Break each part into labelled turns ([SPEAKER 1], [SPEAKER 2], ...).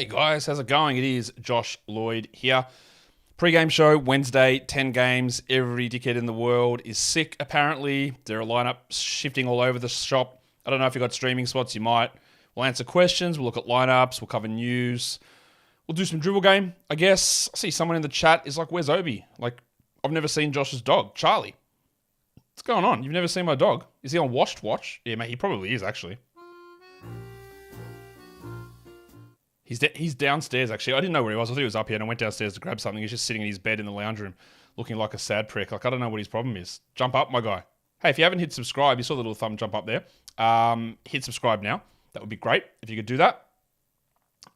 [SPEAKER 1] Hey guys, how's it going? It is Josh Lloyd here. Pre-game show, Wednesday, 10 games. Every dickhead in the world is sick, apparently. There are lineups shifting all over the shop. I don't know if you've got streaming spots, you might. We'll answer questions, we'll look at lineups, we'll cover news. We'll do some dribble game, I guess. I see someone in the chat is like, where's Obi? Like, I've never seen Josh's dog, Charlie. What's going on? You've never seen my dog? Is he on Washed Watch? Yeah, mate, he probably is, actually. He's downstairs, actually. I didn't know where he was. I thought he was up here, and I went downstairs to grab something. He's just sitting in his bed in the lounge room, looking like a sad prick. Like, I don't know what his problem is. Jump up, my guy. Hey, if you haven't hit subscribe, you saw the little thumb jump up there. Hit subscribe now. That would be great if you could do that.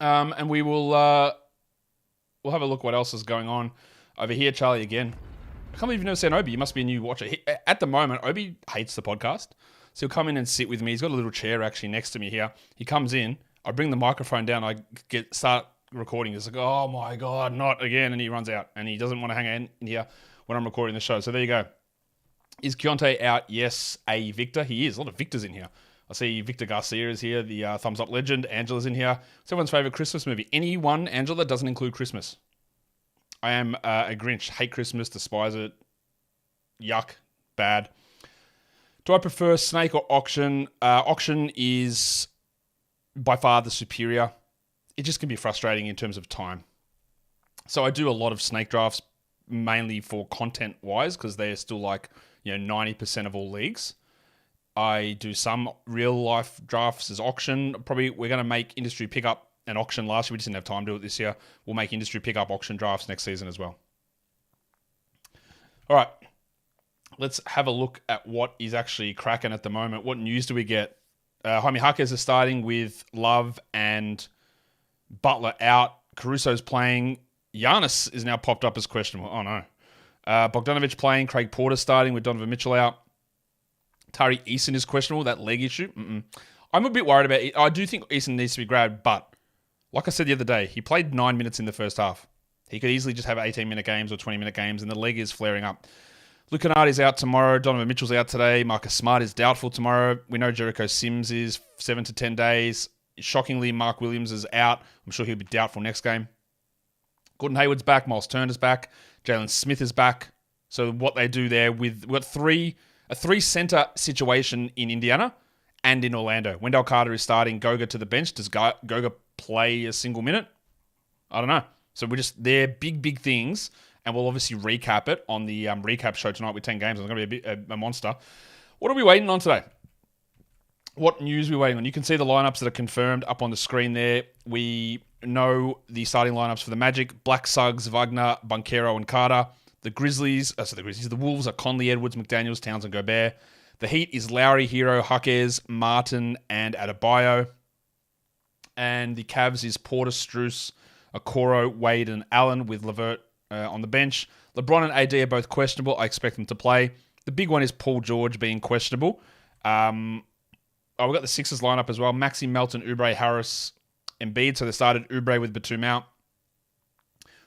[SPEAKER 1] And we will we'll have a look what else is going on over here. Charlie again. I can't believe you've never seen Obi. You must be a new watcher. At the moment, Obi hates the podcast. So he'll come in and sit with me. He's got a little chair actually next to me here. He comes in. I bring the microphone down. I start recording. He's like, oh my God, not again. And he runs out. And he doesn't want to hang in here when I'm recording the show. So there you go. Is Keontae out? Yes, a Victor. He is. A lot of Victors in here. I see Victor Garcia is here, the Thumbs Up legend. Angela's in here. It's everyone's favorite Christmas movie. Any one, Angela, doesn't include Christmas. I am a Grinch. Hate Christmas. Despise it. Yuck. Bad. Do I prefer Snake or Auction? Auction is by far the superior. It just can be frustrating in terms of time. So I do a lot of Snake drafts, mainly for content-wise, because they're still like, 90% of all leagues. I do some real-life drafts as Auction. Probably we're going to make Industry Pickup an Auction last year. We just didn't have time to do it this year. We'll make Industry Pickup Auction drafts next season as well. All right. Let's have a look at what is actually cracking at the moment. What news do we get? Jaime Jaquez is starting with Love and Butler out. Caruso's playing. Giannis is now popped up as questionable. Oh, no. Bogdanovic playing. Craig Porter starting with Donovan Mitchell out. Tari Eason is questionable. That leg issue. I'm a bit worried about it. I do think Eason needs to be grabbed, but like I said the other day, he played 9 minutes in the first half. He could easily just have 18-minute games or 20-minute games, and the leg is flaring up. Luke Kennard is out tomorrow. Donovan Mitchell's out today. Marcus Smart is doubtful tomorrow. We know Jericho Sims is 7 to 10 days. Shockingly, Mark Williams is out. I'm sure he'll be doubtful next game. Gordon Hayward's back. Miles Turner's back. Jalen Smith is back. So what they do there we've got a three-center situation in Indiana and in Orlando. Wendell Carter is starting. Goga to the bench. Does Goga play a single minute? I don't know. So they're big things. And we'll obviously recap it on the recap show tonight with 10 games. It's going to be a monster. What are we waiting on today? What news are we waiting on? You can see the lineups that are confirmed up on the screen there. We know the starting lineups for the Magic. Black Suggs, Wagner, Banchero, and Carter. The Wolves are Conley, Edwards, McDaniels, Townsend, Gobert. The Heat is Lowry, Hero, Jaquez, Martin, and Adebayo. And the Cavs is Porter, Strus, Okoro, Wade, and Allen with Levert on the bench. LeBron and AD are both questionable. I expect them to play. The big one is Paul George being questionable. We've got the Sixers lineup as well. Maxey, Melton, Oubre, Harris, Embiid. So they started Oubre with Batum out.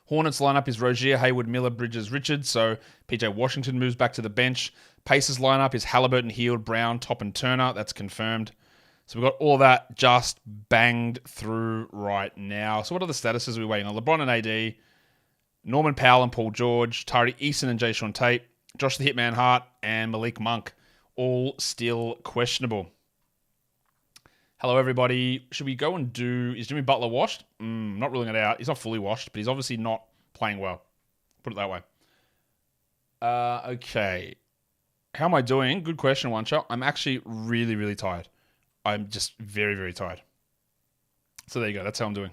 [SPEAKER 1] Hornets lineup is Rozier, Hayward, Miller, Bridges, Richards. So PJ Washington moves back to the bench. Pacers lineup is Halliburton, Hield, Brown, Top, and Turner. That's confirmed. So we've got all that just banged through right now. So what are the statuses we're waiting on? LeBron and AD, Norman Powell and Paul George, Tari Eason and Jayshawn Tate, Josh the Hitman Hart, and Malik Monk, all still questionable. Hello, everybody. Should we go and is Jimmy Butler washed? Not ruling it out. He's not fully washed, but he's obviously not playing well. Put it that way. Okay. How am I doing? Good question, One Shot. I'm actually really, really tired. I'm just very, very tired. So there you go. That's how I'm doing.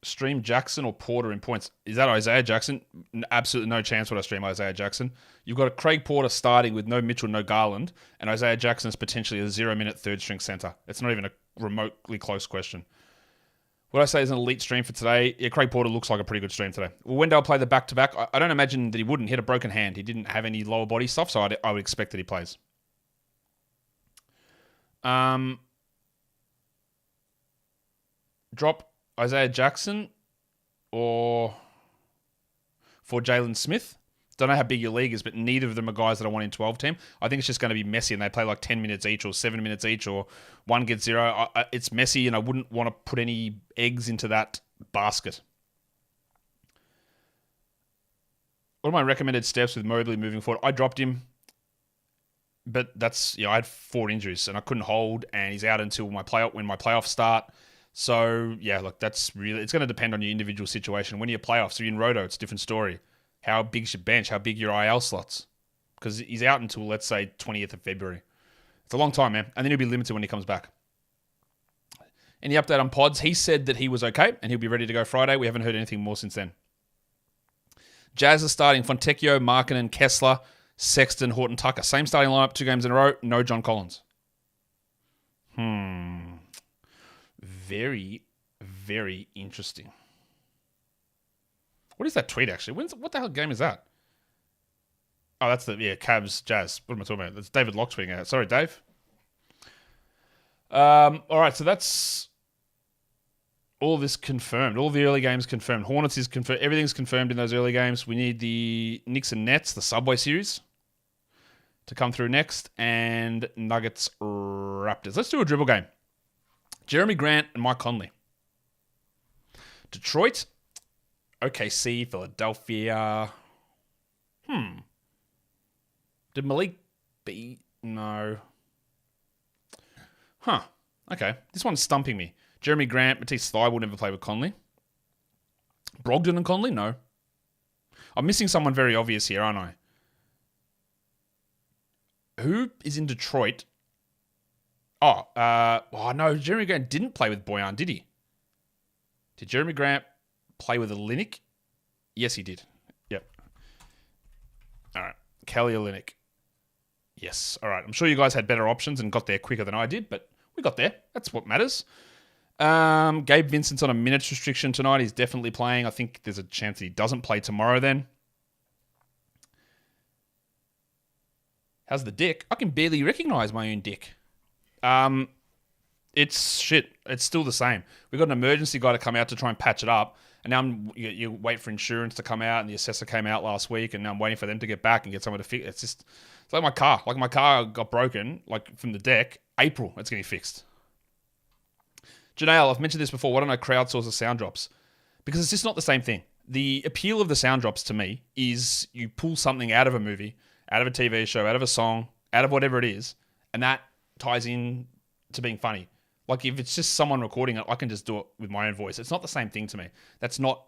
[SPEAKER 1] Stream Jackson or Porter in points. Is that Isaiah Jackson? Absolutely no chance would I stream Isaiah Jackson. You've got a Craig Porter starting with no Mitchell, no Garland, and Isaiah Jackson is potentially a 0-minute third-string center. It's not even a remotely close question. What I say is an elite stream for today. Yeah, Craig Porter looks like a pretty good stream today. Will Wendell play the back-to-back? I don't imagine that he wouldn't. He had a broken hand. He didn't have any lower body stuff, so I would expect that he plays. Drop Isaiah Jackson or for Jalen Smith. Don't know how big your league is, but neither of them are guys that I want in 12 team. I think it's just going to be messy, and they play like 10 minutes each or 7 minutes each, or one gets 0. It's messy, and I wouldn't want to put any eggs into that basket. What are my recommended steps with Mobley moving forward? I dropped him, but that's, I had 4 injuries, and I couldn't hold, and he's out until when my playoffs start. So, yeah, look, it's going to depend on your individual situation. When you're playoffs, so you're in Roto, it's a different story. How big's your bench? How big your IL slots? Because he's out until, let's say, 20th of February. It's a long time, man. And then he'll be limited when he comes back. Any update on Pods? He said that he was okay and he'll be ready to go Friday. We haven't heard anything more since then. Jazz are starting Fontecchio, Markkanen, Kessler, Sexton, Horton, Tucker. Same starting lineup, 2 games in a row. No John Collins. Very, very interesting. What is that tweet, actually? What the hell game is that? Oh, that's Cavs, Jazz. What am I talking about? That's David Locke tweeting out. Sorry, Dave. All right, so that's all this confirmed. All the early games confirmed. Hornets is confirmed. Everything's confirmed in those early games. We need the Knicks and Nets, the Subway Series, to come through next. And Nuggets, Raptors. Let's do a dribble game. Jeremy Grant and Mike Conley. Detroit, OKC, Philadelphia. Did Malik beat? No. Okay. This one's stumping me. Jeremy Grant, Matisse Thybulle will never play with Conley. Brogdon and Conley? No. I'm missing someone very obvious here, aren't I? Who is in Detroit? No, Jeremy Grant didn't play with Bojan, did he? Did Jeremy Grant play with Olynyk? Yes, he did. Yep. All right. Kelly Olynyk. Yes. All right. I'm sure you guys had better options and got there quicker than I did, but we got there. That's what matters. Gabe Vincent's on a minutes restriction tonight. He's definitely playing. I think there's a chance that he doesn't play tomorrow then. How's the dick? I can barely recognize my own dick. It's shit. It's still the same. We've got an emergency guy to come out to try and patch it up. And now you wait for insurance to come out, and the assessor came out last week, and now I'm waiting for them to get back and get someone to fix it. It's like my car. Like my car got broken, like from the deck. April, it's getting fixed. Janelle, I've mentioned this before. Why don't I crowdsource the sound drops? Because it's just not the same thing. The appeal of the sound drops to me is you pull something out of a movie, out of a TV show, out of a song, out of whatever it is, and that ties in to being funny. Like if it's just someone recording it, I can just do it with my own voice. It's not the same thing to me. That's not...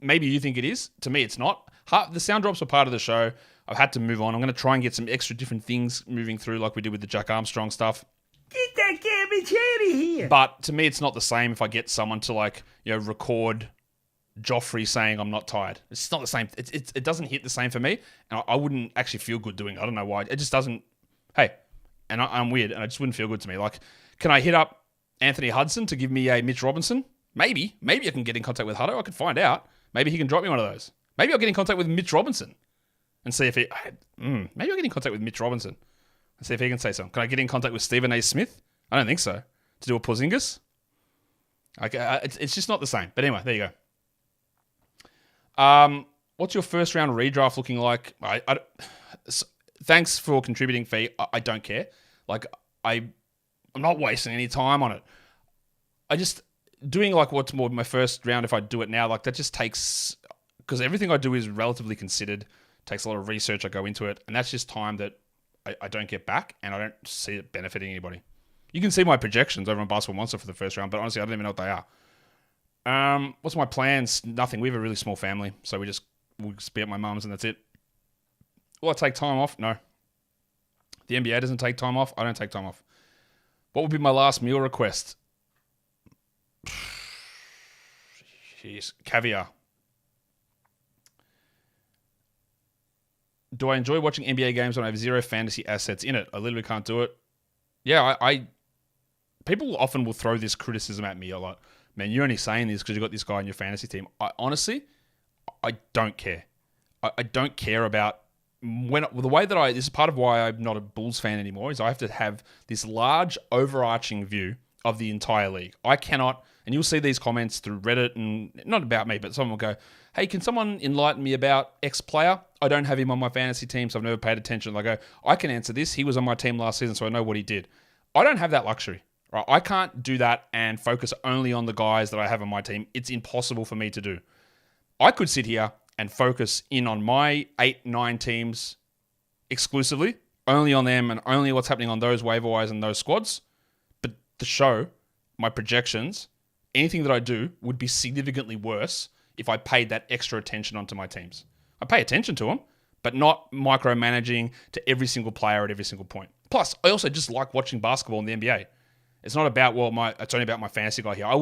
[SPEAKER 1] Maybe you think it is. To me, it's not. The sound drops were part of the show. I've had to move on. I'm going to try and get some extra different things moving through like we did with the Jack Armstrong stuff.
[SPEAKER 2] Get that garbage out of here.
[SPEAKER 1] But to me, it's not the same if I get someone to record Joffrey saying I'm not tired. It's not the same. It doesn't hit the same for me. And I wouldn't actually feel good doing it. I don't know why. It just doesn't... Hey, and I'm weird and it just wouldn't feel good to me. Like, can I hit up Anthony Hudson to give me a Mitch Robinson? Maybe. Maybe I can get in contact with Hutto. I could find out. Maybe he can drop me one of those. Maybe I'll get in contact with Mitch Robinson and see if he... Maybe I'll get in contact with Mitch Robinson and see if he can say something. Can I get in contact with Stephen A. Smith? I don't think so. To do a Porzingis? Okay, it's just not the same. But anyway, there you go. What's your first round redraft looking like? Thanks for contributing, Fee. I don't care. Like, I'm not wasting any time on it. I just... Doing what's more my first round, if I do it now, that just takes... Because everything I do is relatively considered. Takes a lot of research. I go into it. And that's just time that I don't get back. And I don't see it benefiting anybody. You can see my projections over on Basketball Monster for the first round. But honestly, I don't even know what they are. What's my plans? Nothing. We have a really small family. So we'll just be at my mum's and that's it. Will I take time off? No. The NBA doesn't take time off. I don't take time off. What would be my last meal request? Jeez, caviar. Do I enjoy watching NBA games when I have zero fantasy assets in it? I literally can't do it. Yeah, I people often will throw this criticism at me a lot. Man, you're only saying this because you got this guy in your fantasy team. Honestly, I don't care. I don't care about the way that this is part of why I'm not a Bulls fan anymore, is I have to have this large overarching view of the entire league. I cannot And you'll see these comments through Reddit, and not about me, but someone will go, hey, can someone enlighten me about X player? I don't have him on my fantasy team, so I've never paid attention. I go, I can answer this. He was on my team last season, so I know what he did. I don't have that luxury. Right? I can't do that and focus only on the guys that I have on my team. It's impossible for me to do. I could sit here and focus in on my 8-9 teams exclusively, only on them and only what's happening on those waiver wires and those squads. But the show, my projections, anything that I do would be significantly worse if I paid that extra attention onto my teams. I pay attention to them, but not micromanaging to every single player at every single point. Plus, I also just like watching basketball in the NBA. It's not about, it's only about my fantasy guy here. You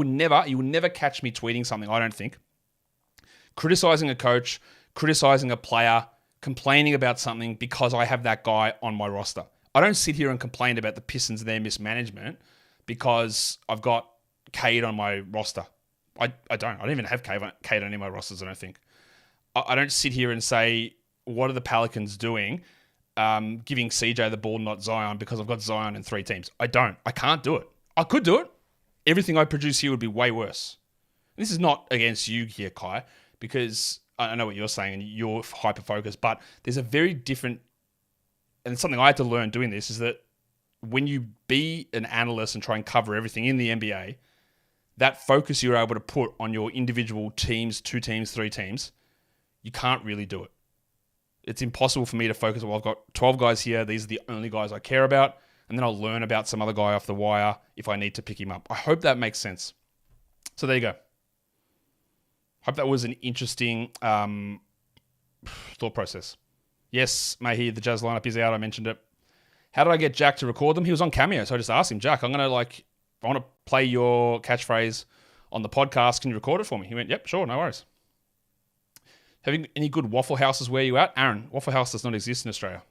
[SPEAKER 1] would never catch me tweeting something, I don't think, criticizing a coach, criticizing a player, complaining about something because I have that guy on my roster. I don't sit here and complain about the Pistons and their mismanagement because I've got Cade on my roster. I don't. I don't even have Cade on any of my rosters, I don't think. I don't sit here and say, what are the Pelicans doing? Giving CJ the ball, not Zion, because I've got Zion in 3 teams. I don't. I can't do it. I could do it. Everything I produce here would be way worse. This is not against you here, Kai, because I know what you're saying and you're hyper-focused, but there's a very different, and it's something I had to learn doing this, is that when you be an analyst and try and cover everything in the NBA, that focus you're able to put on your individual teams, 2 teams, 3 teams, you can't really do it. It's impossible for me to focus. Well, I've got 12 guys here. These are the only guys I care about. And then I'll learn about some other guy off the wire if I need to pick him up. I hope that makes sense. So there you go. Hope that was an interesting thought process. Yes, Mahir, the Jazz lineup is out. I mentioned it. How did I get Jack to record them? He was on Cameo, so I just asked him, Jack, I want to play your catchphrase on the podcast. Can you record it for me? He went, yep, sure, no worries. Having any good Waffle Houses where you at? Aaron, Waffle House does not exist in Australia.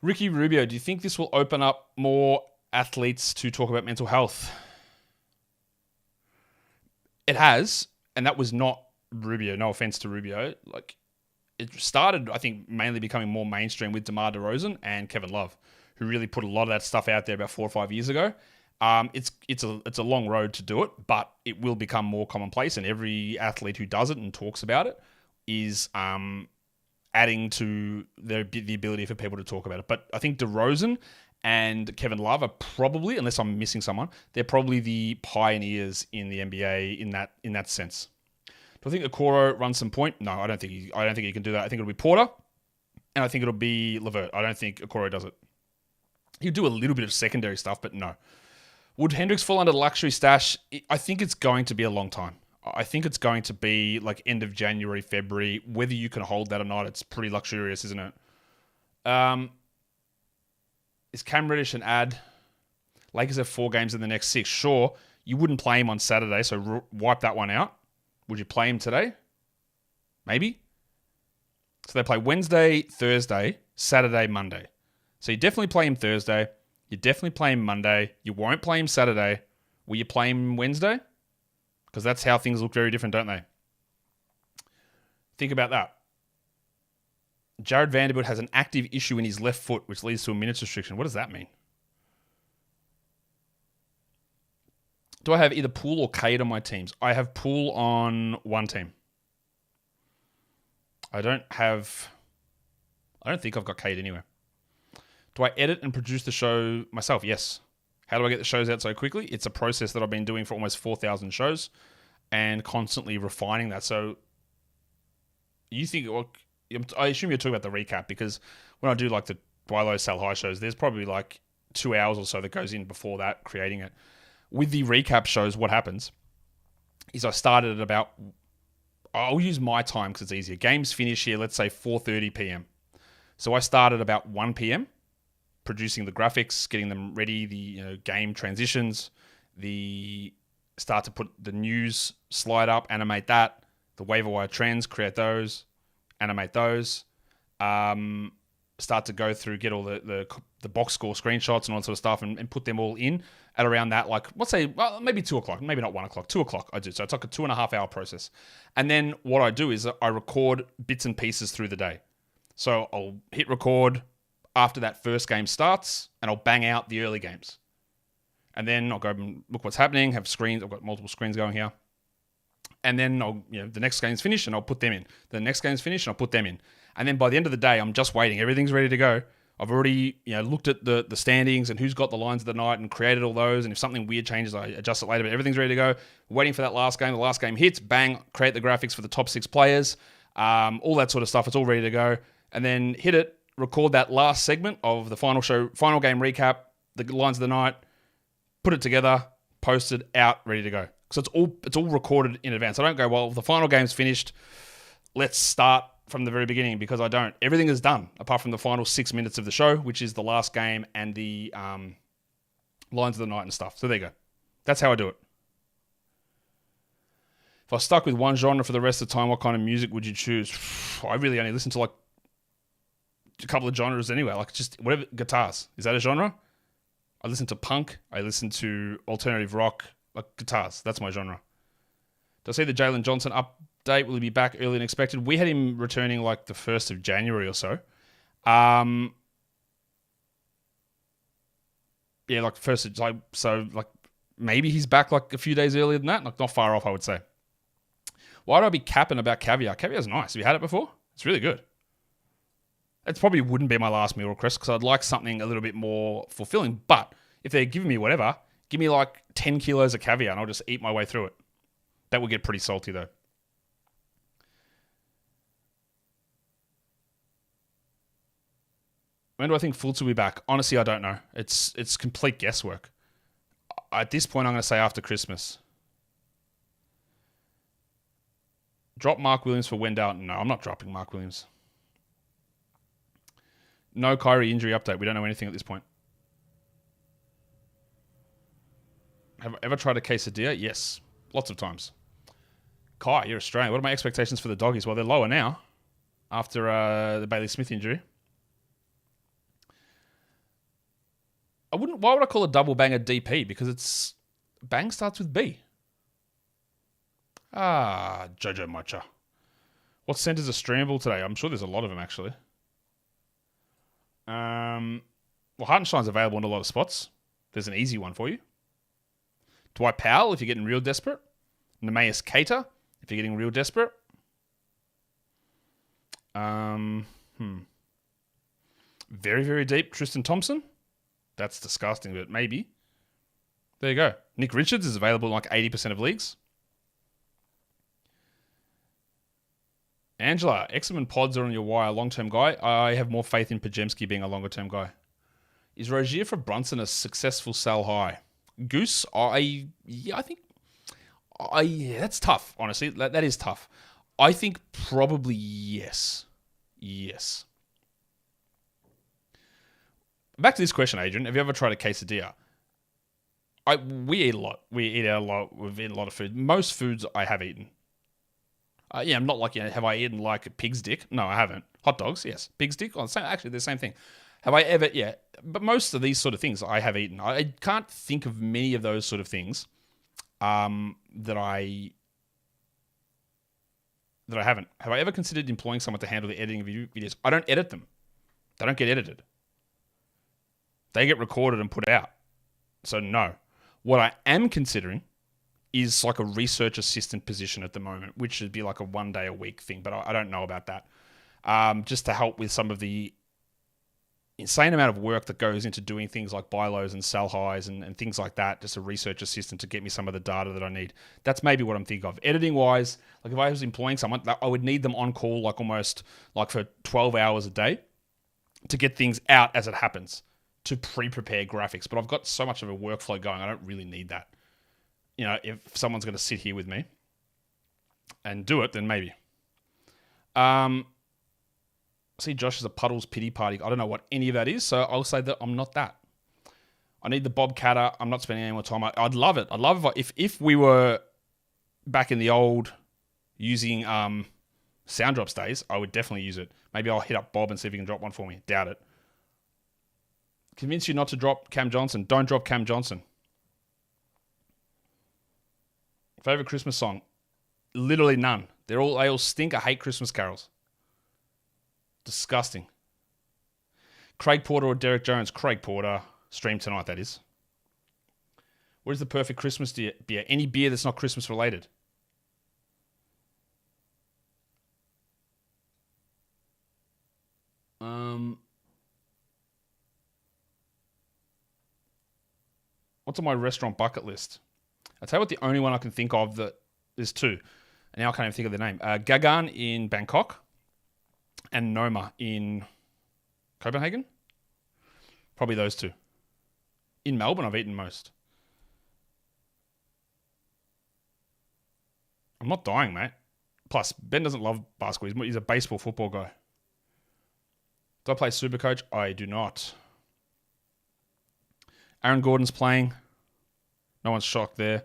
[SPEAKER 1] Ricky Rubio, do you think this will open up more athletes to talk about mental health? It has, and that was not Rubio. No offense to Rubio. It started, I think, mainly becoming more mainstream with DeMar DeRozan and Kevin Love, who really put a lot of that stuff out there about 4 or 5 years ago. It's a long road to do it, but it will become more commonplace, and every athlete who does it and talks about it is adding to the ability for people to talk about it. But I think DeRozan and Kevin Love are probably, unless I'm missing someone, they're probably the pioneers in the NBA in that sense. Do I think Okoro runs some point? No, I don't think he can do that. I think it'll be Porter, and I think it'll be LeVert. I don't think Okoro does it. He'll do a little bit of secondary stuff, but no. Would Hendricks fall under the luxury stash? I think it's going to be a long time. I think it's going to be like end of January, February. Whether you can hold that or not, it's pretty luxurious, isn't it? Is Cam Reddish an ad? Lakers have 4 games in the next 6. Sure, you wouldn't play him on Saturday, so wipe that one out. Would you play him today? Maybe. So they play Wednesday, Thursday, Saturday, Monday. So you definitely play him Thursday. You definitely play him Monday. You won't play him Saturday. Will you play him Wednesday? Because that's how things look very different, don't they? Think about that. Jared Vanderbilt has an active issue in his left foot, which leads to a minutes restriction. What does that mean? Do I have either Poole or Cade on my teams? I have Poole on one team. I don't think I've got Cade anywhere. Do I edit and produce the show myself? Yes. How do I get the shows out so quickly? It's a process that I've been doing for almost 4,000 shows and constantly refining that. So you think, well, I assume you're talking about the recap, because when I do like the buy low, sell high shows, there's probably like 2 hours or so that goes in before that, creating it. With the recap shows, what happens is I started at about, I'll use my time because it's easier. Games finish here, let's say 4:30 p.m. So I started about 1 p.m. producing the graphics, getting them ready, the game transitions, start to put the news slide up, animate that, the waiver wire trends, create those, animate those, start to go through, get all the box score screenshots and all that sort of stuff, and put them all in at around that, like, let's say, well, maybe 2 o'clock, maybe not 1 o'clock, 2 o'clock I do. So it's like a 2.5 hour process. And then what I do is I record bits and pieces through the day. So I'll hit record after that first game starts, and I'll bang out the early games. And then I'll go and look what's happening, have screens. I've got multiple screens going here. And then the next game's finished and I'll put them in. The next game's finished and I'll put them in. And then by the end of the day, I'm just waiting. Everything's ready to go. I've already looked at the standings and who's got the lines of the night and created all those. And if something weird changes, I adjust it later. But everything's ready to go. Waiting for that last game. The last game hits, bang, create the graphics for the top 6 players. All that sort of stuff. It's all ready to go. And then hit it, record that last segment of the final game recap, the lines of the night, put it together, posted, out, ready to go. So it's all recorded in advance. I don't go, well, the final game's finished. Let's start from the very beginning, because I don't. Everything is done apart from the final 6 minutes of the show, which is the last game and the lines of the night and stuff. So there you go. That's how I do it. If I was stuck with one genre for the rest of the time, what kind of music would you choose? I really only listen to like a couple of genres anyway, like just whatever. Guitars. Is that a genre? I listen to punk. I listen to alternative rock. Like guitars, that's my genre. Do I see the Jalen Johnson update? Will he be back earlier than expected? We had him returning like the 1st of January or so. Yeah, like first, so like maybe he's back like a few days earlier than that. Like not far off, I would say. Why do I be capping about caviar? Caviar's nice. Have you had it before? It's really good. It probably wouldn't be my last meal request because I'd like something a little bit more fulfilling. But if they're giving me whatever, give me like 10 kilos of caviar and I'll just eat my way through it. That would get pretty salty though. When do I think Fultz will be back? Honestly, I don't know. It's complete guesswork. At this point, I'm going to say after Christmas. Drop Mark Williams for Wendell. No, I'm not dropping Mark Williams. No Kyrie injury update. We don't know anything at this point. Have I ever tried a quesadilla? Yes. Lots of times. Kai, you're Australian. What are my expectations for the doggies? Well, they're lower now after the Bailey Smith injury. Why would I call a double bang a DP? Because bang starts with B. Jojo Mocha. What centers are streamable today? I'm sure there's a lot of them, actually. Well, Hartenstein's available in a lot of spots. There's an easy one for you. Dwight Powell, if you're getting real desperate. Nemeas Cater, if you're getting real desperate. Very, very deep, Tristan Thompson. That's disgusting, but maybe. There you go. Nick Richards is available in like 80% of leagues. Angela, X-Men pods are on your wire, long-term guy. I have more faith in Pajemski being a longer-term guy. Is Rozier for Brunson a successful sell high? Goose, that's tough, honestly. That is tough. I think probably yes. Yes. Back to this question, Adrian. Have you ever tried a quesadilla? We eat a lot. We eat out a lot. We've eaten a lot of food. Most foods I have eaten. I'm not like, have I eaten like a pig's dick? No, I haven't. Hot dogs, yes. Pig's dick? Actually, they're the same thing. Have I ever, but most of these sort of things I have eaten. I can't think of many of those sort of things that I haven't. Have I ever considered employing someone to handle the editing of videos? I don't edit them. They don't get edited. They get recorded and put out. So no. What I am considering is like a research assistant position at the moment, which should be like a 1 day a week thing, but I don't know about that. Just to help with some of the insane amount of work that goes into doing things like buy lows and sell highs and things like that. Just a research assistant to get me some of the data that I need. That's maybe what I'm thinking of. Editing wise, like if I was employing someone, I would need them on call like almost like for 12 hours a day to get things out as it happens, to pre-prepare graphics. But I've got so much of a workflow going, I don't really need that. If someone's going to sit here with me and do it, then maybe. See, Josh is a Puddles pity party. I don't know what any of that is, so I'll say that I'm not that. I need the Bobcatter. I'm not spending any more time. I'd love it. I'd love if we were back in the old using sound drops days, I would definitely use it. Maybe I'll hit up Bob and see if he can drop one for me. Doubt it. Convince you not to drop Cam Johnson. Don't drop Cam Johnson. Favorite Christmas song? Literally none. They all stink. I hate Christmas carols. Disgusting. Craig Porter or Derek Jones? Craig Porter. Stream tonight, that is. What is the perfect Christmas beer? Any beer that's not Christmas related. What's on my restaurant bucket list? I'll tell you what, the only one I can think of that there's two. And now I can't even think of the name. Gagan in Bangkok and Noma in Copenhagen. Probably those two. In Melbourne, I've eaten most. I'm not dying, mate. Plus, Ben doesn't love basketball. He's a baseball football guy. Do I play Supercoach? I do not. Aaron Gordon's playing. No one's shocked there.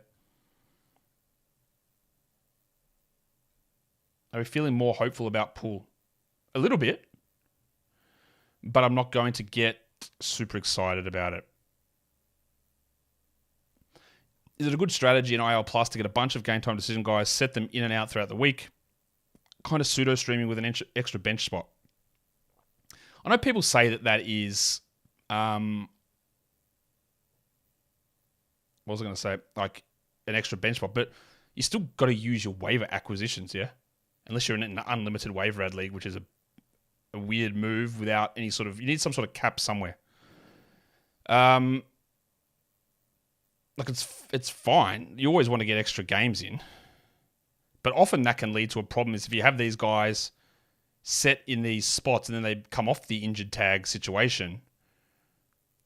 [SPEAKER 1] Are we feeling more hopeful about Poole? A little bit. But I'm not going to get super excited about it. Is it a good strategy in IL Plus to get a bunch of game time decision guys, set them in and out throughout the week, kind of pseudo-streaming with an extra bench spot? I know people say that is, what was I going to say? Like an extra bench spot, but you still got to use your waiver acquisitions, yeah? Unless you're in an unlimited waiver ad league, which is a weird move without any sort of, you need some sort of cap somewhere. Like it's fine. You always want to get extra games in. But often that can lead to a problem is if you have these guys set in these spots and then they come off the injured tag situation,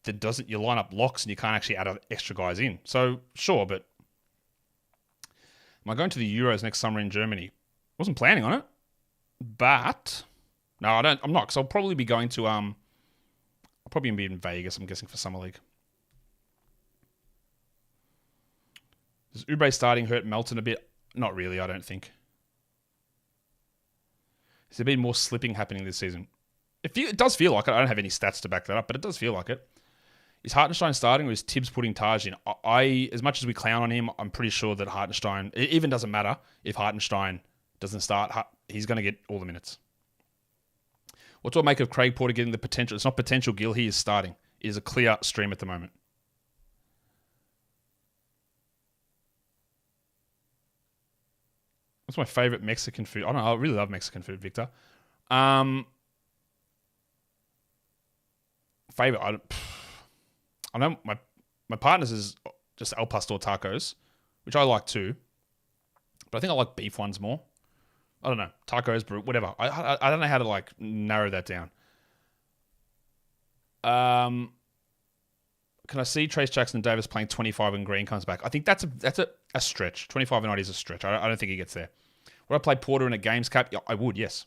[SPEAKER 1] then you line up locks and you can't actually add extra guys in. So sure, but am I going to the Euros next summer in Germany? Wasn't planning on it. But no, I'm not, because I'll probably be going to I'll probably be in Vegas, I'm guessing, for Summer League. Does Oubre starting hurt Melton a bit? Not really, I don't think. Has there been more slipping happening this season? It does feel like it. I don't have any stats to back that up, but it does feel like it. Is Hartenstein starting or is Tibbs putting Taj in? As much as we clown on him, I'm pretty sure that Hartenstein, it even doesn't matter if Hartenstein doesn't start. He's going to get all the minutes. What do I make of Craig Porter getting the potential? It's not potential, Gil. He is starting. It is a clear stream at the moment. What's my favorite Mexican food? I don't know. I really love Mexican food, Victor. Favorite? I know my partner's is just El Pastor tacos, which I like too. But I think I like beef ones more. I don't know. Tacos, whatever. I don't know how to like narrow that down. Can I see Trace Jackson Davis playing 25 and Green comes back? I think that's a stretch. 25 and 90 is a stretch. I don't think he gets there. Would I play Porter in a games cap? Yeah, I would, yes.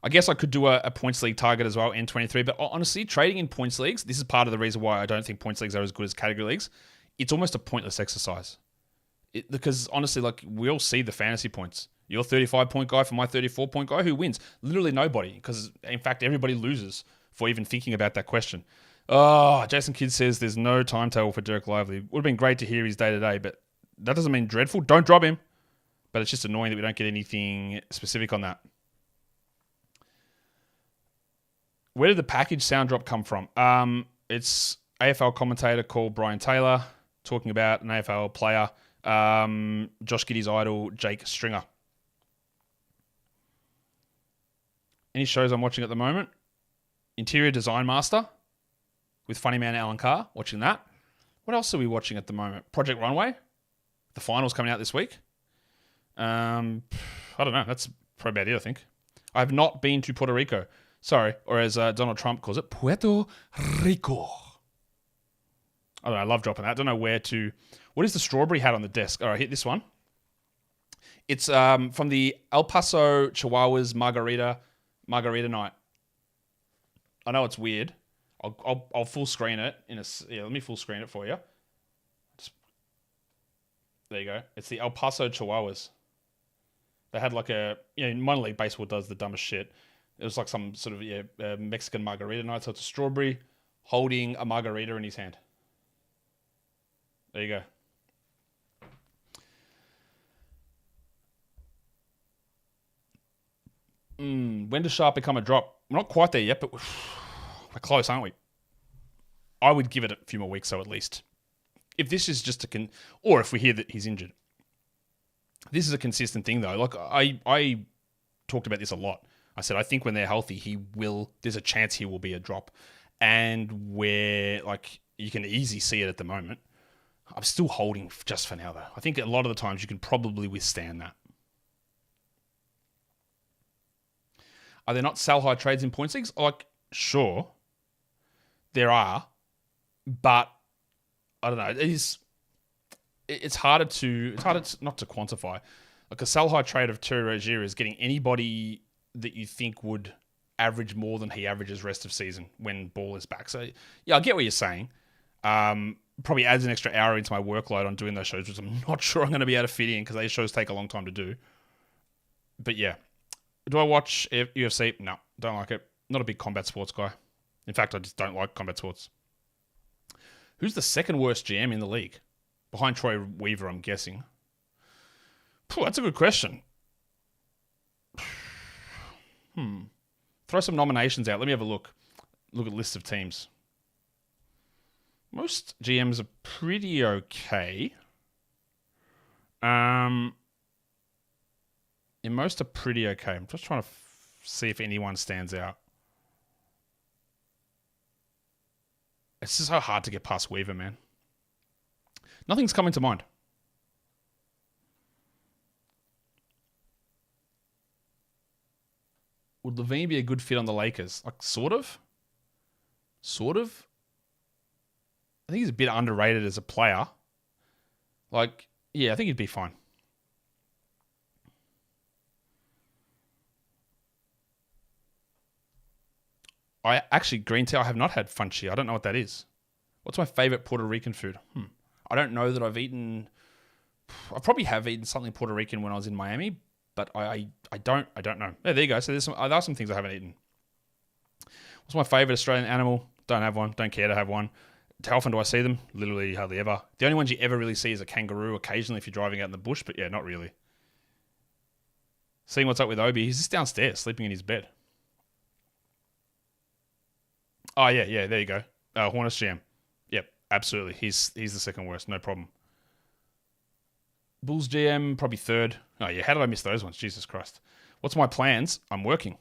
[SPEAKER 1] I guess I could do a points league target as well, N23. But honestly, trading in points leagues, this is part of the reason why I don't think points leagues are as good as category leagues. It's almost a pointless exercise. Because honestly, like, we all see the fantasy points. Your 35-point guy for my 34-point guy, who wins? Literally nobody. Because, in fact, everybody loses for even thinking about that question. Oh, Jason Kidd says there's no timetable for Derek Lively. Would have been great to hear his day-to-day, but that doesn't mean dreadful. Don't drop him. But it's just annoying that we don't get anything specific on that. Where did the package sound drop come from? It's AFL commentator called Brian Taylor talking about an AFL player, Josh Giddey's idol, Jake Stringer. Any shows I'm watching at the moment? Interior Design Master with funny man Alan Carr, watching that. What else are we watching at the moment? Project Runway. The final's coming out this week. I don't know. That's probably about it, I think. I have not been to Puerto Rico. Sorry. Or as Donald Trump calls it, Puerto Rico. I don't know. I love dropping that. I don't know where to... What is the strawberry hat on the desk? All right, hit this one. It's from the El Paso Chihuahuas Margarita night. I know it's weird. I'll full screen it let me full screen it for you. There you go. It's the El Paso Chihuahuas. They had like minor league baseball does the dumbest shit. It was like some sort of Mexican margarita night. So it's a strawberry holding a margarita in his hand. There you go. When does Sharp become a drop? We're not quite there yet, but we're close, aren't we? I would give it a few more weeks, so at least. if this is just or if we hear that he's injured, this is a consistent thing though. Like I talked about this a lot. I said I think when they're healthy, there's a chance he will be a drop, and where like you can easily see it at the moment. I'm still holding just for now though. I think a lot of the times you can probably withstand that. Are there not sell high trades in points leagues? Like, sure, there are, but I don't know. It's harder not to quantify. Like a sell high trade of Terry Rozier is getting anybody that you think would average more than he averages rest of season when ball is back. So yeah, I get what you're saying. Probably adds an extra hour into my workload on doing those shows, which I'm not sure I'm going to be able to fit in because those shows take a long time to do. But yeah. Do I watch UFC? No, don't like it. Not a big combat sports guy. In fact, I just don't like combat sports. Who's the second worst GM in the league? Behind Troy Weaver, I'm guessing. That's a good question. Throw some nominations out. Let me have a look. Look at lists of teams. Most GMs are pretty okay. Yeah, most are pretty okay. I'm just trying to see if anyone stands out. It's just so hard to get past Weaver, man. Nothing's coming to mind. Would Levine be a good fit on the Lakers? Like, sort of? Sort of? I think he's a bit underrated as a player. Like, yeah, I think he'd be fine. Green tea, I have not had funchi. I don't know what that is. What's my favorite Puerto Rican food? I don't know that I've eaten. I probably have eaten something Puerto Rican when I was in Miami, but I don't know. Yeah, there you go. So there are some things I haven't eaten. What's my favorite Australian animal? Don't have one. Don't care to have one. How often do I see them? Literally hardly ever. The only ones you ever really see is a kangaroo occasionally if you're driving out in the bush, but yeah, not really. Seeing what's up with Obi. He's just downstairs sleeping in his bed. Oh, yeah, there you go. Hornets GM. Yep, absolutely. He's the second worst, no problem. Bulls GM, probably third. Oh, yeah, how did I miss those ones? Jesus Christ. What's my plans? I'm working.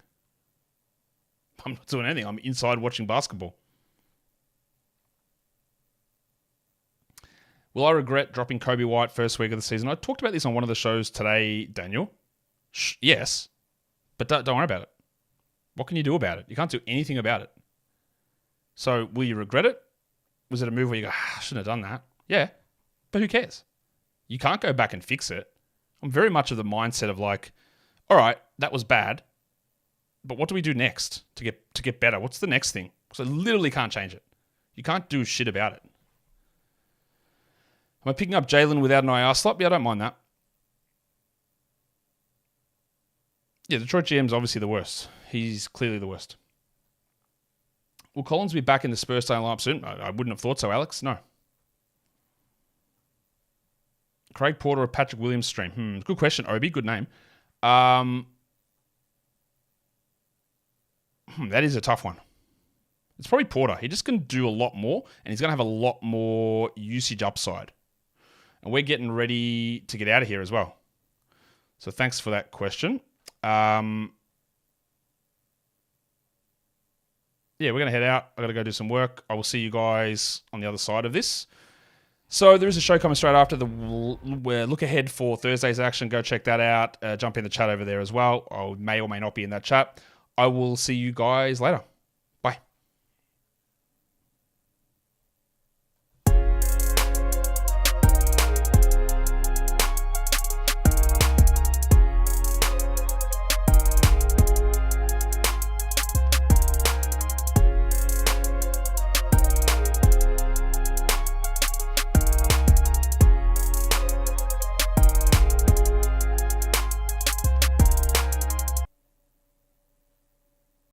[SPEAKER 1] I'm not doing anything. I'm inside watching basketball. Will I regret dropping Kobe White first week of the season? I talked about this on one of the shows today, Daniel. Yes, but don't worry about it. What can you do about it? You can't do anything about it. So, will you regret it? Was it a move where you go, I shouldn't have done that? Yeah, but who cares? You can't go back and fix it. I'm very much of the mindset of like, all right, that was bad, but what do we do next to get better? What's the next thing? Because I literally can't change it. You can't do shit about it. Am I picking up Jalen without an IR slot? Yeah, I don't mind that. Yeah, Detroit GM's obviously the worst. He's clearly the worst. Will Collins be back in the Spurs starting lineup soon? I wouldn't have thought so, Alex. No. Craig Porter or Patrick Williams stream? Good question, Obi. Good name. That is a tough one. It's probably Porter. He just can do a lot more, and he's going to have a lot more usage upside. And we're getting ready to get out of here as well. So thanks for that question. Yeah, we're going to head out. I got to go do some work. I will see you guys on the other side of this. So there is a show coming straight after look ahead for Thursday's action. Go check that out. Jump in the chat over there as well. I may or may not be in that chat. I will see you guys later.